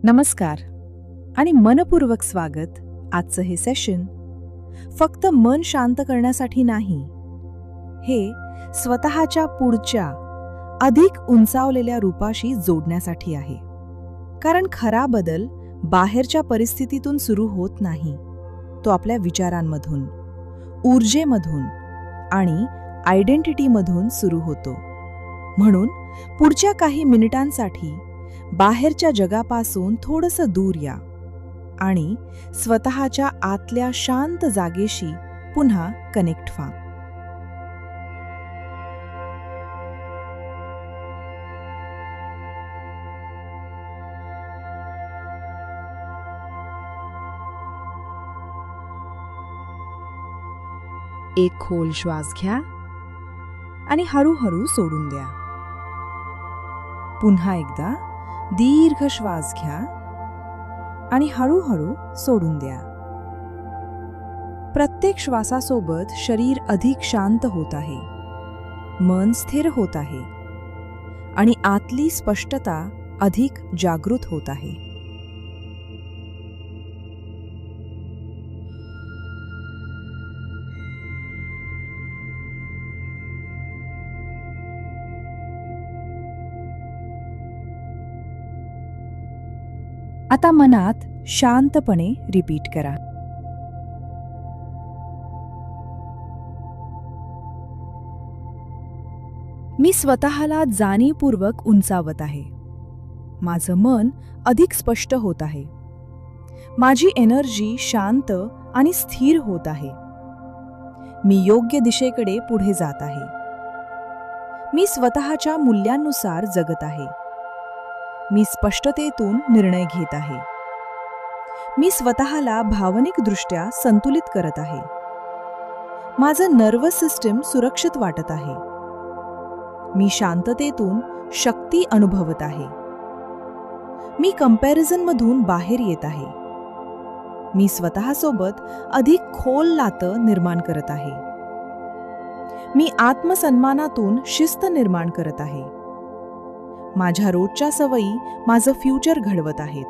नमस्कार आणि मनपूर्वक स्वागत. आजचं हे सेशन फक्त मन शांत करण्यासाठी नाही, हे स्वतःच्या पुढच्या अधिक उंचावलेल्या रूपाशी जोडण्यासाठी आहे. कारण खरा बदल बाहेरच्या परिस्थितीतून सुरू होत नाही, तो आपल्या विचारांमधून, ऊर्जेमधून आणि आयडेंटिटीमधून सुरू होतो. म्हणून पुढच्या काही मिनिटांसाठी बाहेरच्या जगापासून थोडंसं दूर या आणि स्वतःच्या आतल्या शांत जागेशी पुन्हा कनेक्ट व्हा. एक खोल श्वास घ्या आणि हळूहळू सोडून द्या. पुन्हा एकदा दीर्घ श्वास घ्या आणि हळूहळू सोडून द्या. प्रत्येक श्वासासोबत शरीर अधिक शांत होत आहे, मन स्थिर होत आहे आणि आतली स्पष्टता अधिक जागृत होत आहे. आता मनात शांतपणे रिपीट करा. मी स्वतःला जाणीवपूर्वक उंचावत आहे. माझं मन अधिक स्पष्ट होत आहे. माझी एनर्जी शांत आणि स्थिर होत आहे. मी योग्य दिशेकडे पुढे जात आहे. मी स्वतःच्या मूल्यांनुसार जगत आहे. मी स्पष्टतेतून निर्णय घेत आहे. मी स्वतःला भावनिकदृष्ट्या संतुलित करत आहे. माझं नर्वस सिस्टम सुरक्षित वाटत आहे. मी शांततेतून शक्ती अनुभवत आहे. मी कंपॅरिझनमधून बाहेर येत आहे. मी स्वतःसोबत अधिक खोल नातं निर्माण करत आहे. मी आत्मसन्मानातून शिस्त निर्माण करत आहे. माझ्या रोजच्या सवयी माझं फ्युचर घडवत आहेत.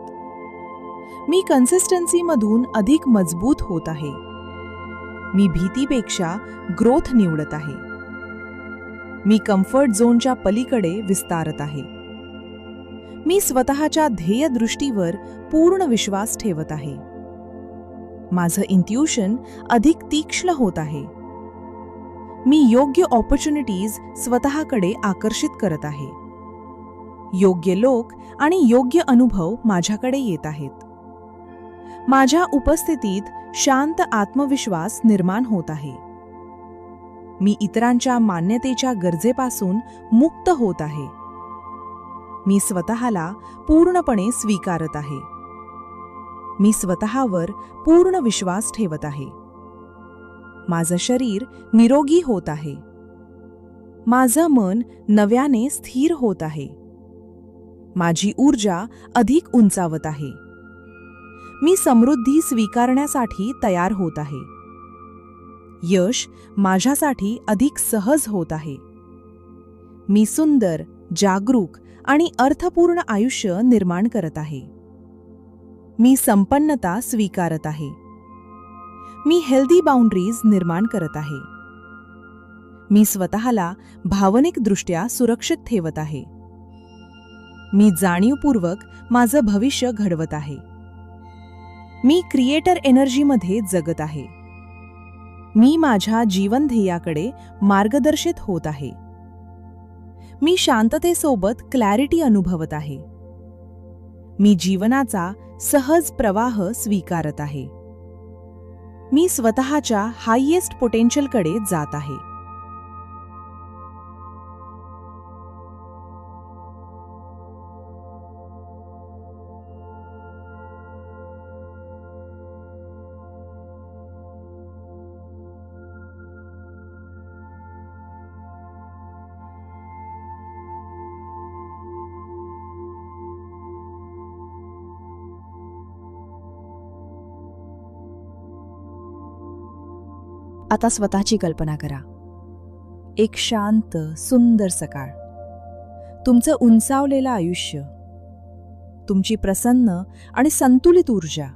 मी कन्सिस्टन्सीमधून अधिक मजबूत होत आहे. मी भीतीपेक्षा ग्रोथ निवडत आहे. मी कम्फर्ट झोनच्या पलीकडे विस्तारत आहे. मी स्वतःच्या ध्येयदृष्टीवर पूर्ण विश्वास ठेवत आहे. माझं इंट्युशन अधिक तीक्ष्ण होत आहे. मी योग्य ऑपॉर्च्युनिटीज स्वतःकडे आकर्षित करत आहे. योग्य लोक आणि योग्य अनुभव माझ्याकडे येत आहेत. माझ्या उपस्थितीत शांत आत्मविश्वास निर्माण होत आहे. मी इतरांच्या मान्यतेच्या गरजेपासून मुक्त होत आहे. मी स्वतःला पूर्णपणे स्वीकारत आहे. मी स्वतःवर पूर्ण विश्वास ठेवत आहे. माझं शरीर निरोगी होत आहे. माझं मन नव्याने स्थिर होत आहे. माझी ऊर्जा अधिक उंचावत आहे. मी समृद्धी स्वीकारण्यासाठी तयार होत आहे. यश माझ्यासाठी अधिक सहज होत आहे. मी सुंदर, जागरूक आणि अर्थपूर्ण आयुष्य निर्माण करत आहे. मी संपन्नता स्वीकारत आहे. मी हेल्दी बाउंड्रीज निर्माण करत आहे. मी स्वतःला भावनिकदृष्ट्या सुरक्षित ठेवत आहे. मी जाणीवपूर्वक माझं भविष्य घडवत आहे. मी क्रिएटर एनर्जीमध्ये जगत आहे. मी माझ्या जीवन ध्येयाकडे मार्गदर्शित होत आहे. मी शांततेसोबत क्लॅरिटी अनुभवत आहे. मी जीवनाचा सहज प्रवाह स्वीकारत आहे. मी स्वतःच्या हायएस्ट पोटेन्शियलकडे जात आहे. आता स्वतःची कल्पना करा. एक शांत, सुंदर सकाळ. तुमचं उंचावलेलं आयुष्य. तुमची प्रसन्न आणि संतुलित ऊर्जा.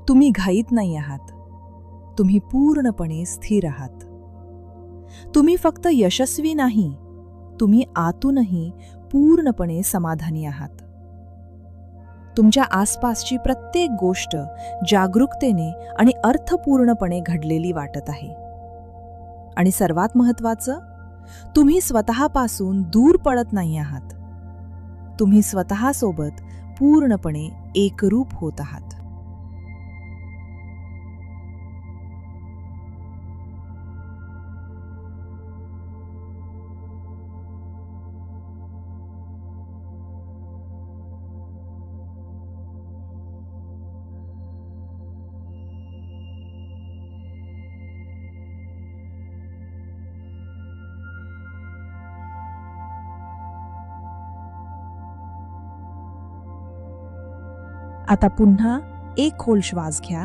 तुम्ही घाईत नाही आहात, तुम्ही पूर्णपणे स्थिर आहात. तुम्ही फक्त यशस्वी नाही, तुम्ही आतूनही पूर्णपणे समाधानी आहात. तुमच्या आसपासची प्रत्येक गोष्ट जागरूकतेने आणि अर्थपूर्णपणे घडलेली वाटत आहे. आणि सर्वात महत्त्वाचं, तुम्ही स्वतःपासून दूर पडत नाही आहात. तुम्ही स्वतःसोबत पूर्णपणे एकरूप होत आहात. आता पुन्हा एक खोल श्वास घ्या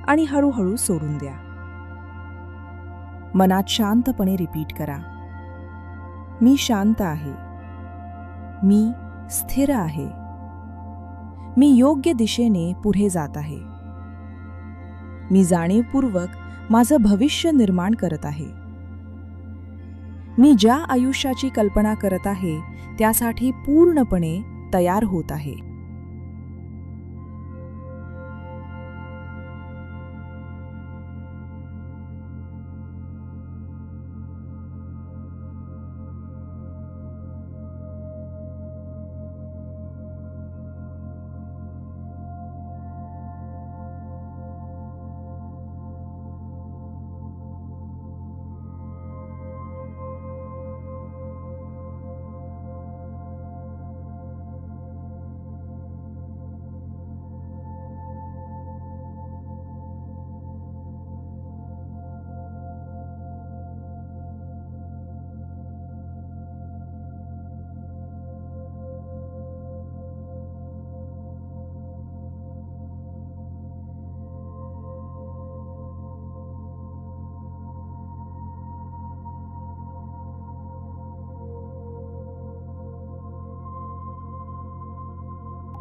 आणि हळूहळू सोडून द्या. मनात शांतपणे रिपीट करा, मी शांत आहे, मी स्थिर आहे, मी योग्य दिशेने पुढे जात आहे, मी जाणीवपूर्वक माझं भविष्य निर्माण करत आहे, मी ज्या आयुष्याची कल्पना करत आहे त्यासाठी पूर्णपणे तयार होत आहे.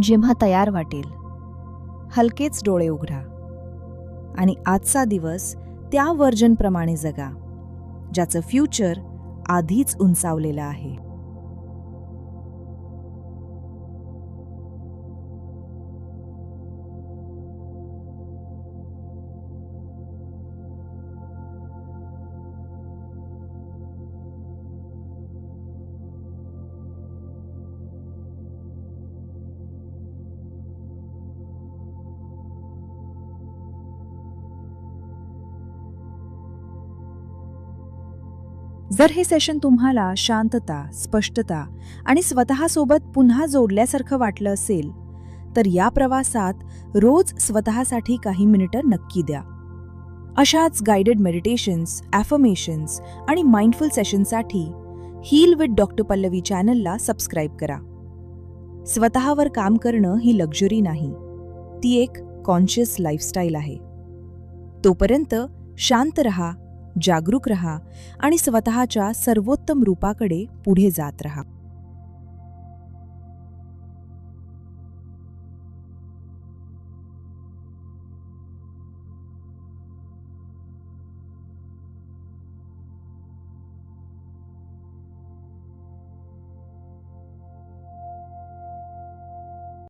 जेव्हा तयार वाटेल, हलकेच डोळे उघडा आणि आजचा दिवस त्या व्हर्जनप्रमाणे जगा ज्याचं फ्युचर आधीच उंचावलेलं आहे. जर हे सेशन तुम्हाला शांतता, स्पष्टता आणि स्वतःसोबत पुन्हा जोडल्यासारखं वाटलं असेल, तर या प्रवासात रोज स्वतःसाठी काही मिनिटं नक्की द्या. अशाच गाइडेड मेडिटेशन्स, ॲफर्मेशन्स आणि माइंडफुल सेशनसाठी हील विथ डॉक्टर पल्लवी चॅनलला सबस्क्राईब करा. स्वतःवर काम करणं ही लक्झरी नाही, ती एक कॉन्शियस लाईफस्टाईल आहे. तोपर्यंत शांत रहा, जागरूक रहा आणि स्वतःच्या सर्वोत्तम रूपाकडे पुढे जात रहा.